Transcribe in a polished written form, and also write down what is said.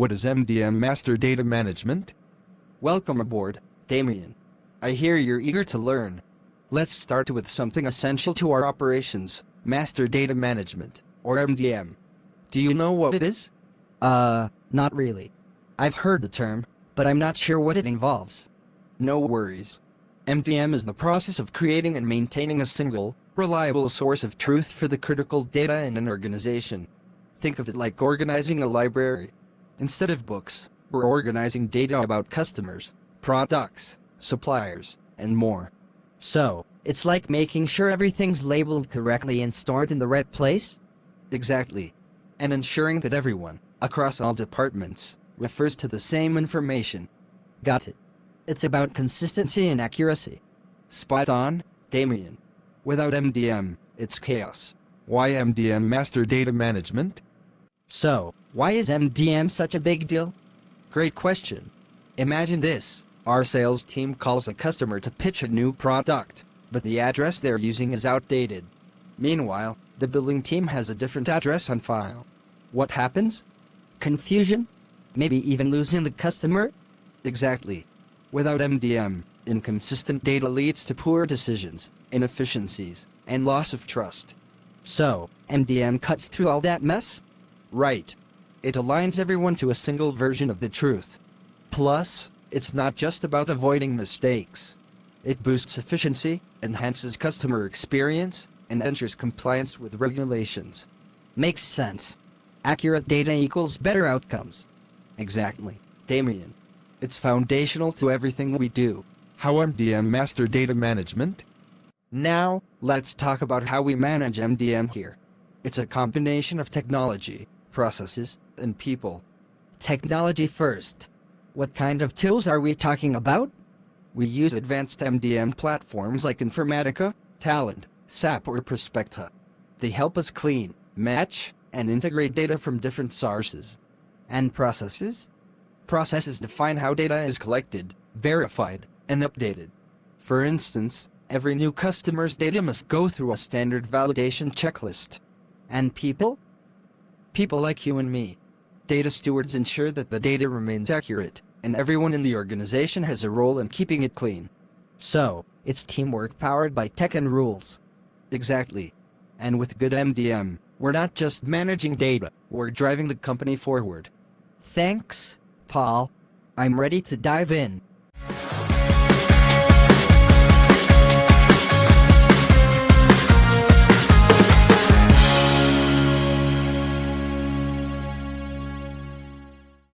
What is MDM Master Data Management? Welcome aboard, Damien. I hear you're eager to learn. Let's start with something essential to our operations, Master Data Management, or MDM. Do you know what it is? Not really. I've heard the term, but I'm not sure what it involves. No worries. MDM is the process of creating and maintaining a single, reliable source of truth for the critical data in an organization. Think of it like organizing a library. Instead of books, we're organizing data about customers, products, suppliers, and more. So, it's like making sure everything's labeled correctly and stored in the right place? Exactly. And ensuring that everyone, across all departments, refers to the same information. Got it. It's about consistency and accuracy. Spot on, Damien. Without MDM, it's chaos. Why MDM Master Data Management? So, why is MDM such a big deal? Great question. Imagine this. Our sales team calls a customer to pitch a new product, but the address they're using is outdated. Meanwhile, the billing team has a different address on file. What happens? Confusion? Maybe even losing the customer? Exactly. Without MDM, inconsistent data leads to poor decisions, inefficiencies, and loss of trust. So, MDM cuts through all that mess? Right. It aligns everyone to a single version of the truth. Plus, it's not just about avoiding mistakes. It boosts efficiency, enhances customer experience, and ensures compliance with regulations. Makes sense. Accurate data equals better outcomes. Exactly, Damien. It's foundational to everything we do. How MDM Master Data Management? Now, let's talk about how we manage MDM here. It's a combination of technology, processes, and people. Technology first. What kind of tools are we talking about? We use advanced MDM platforms like Informatica, Talent, SAP, or Prospecta. They help us clean, match, and integrate data from different sources. And processes? Processes define how data is collected, verified, and updated. For instance, every new customer's data must go through a standard validation checklist. And people? People like you and me. Data stewards ensure that the data remains accurate, and everyone in the organization has a role in keeping it clean. So, it's teamwork powered by tech and rules. Exactly. And with good MDM, we're not just managing data, we're driving the company forward. Thanks, Paul. I'm ready to dive in.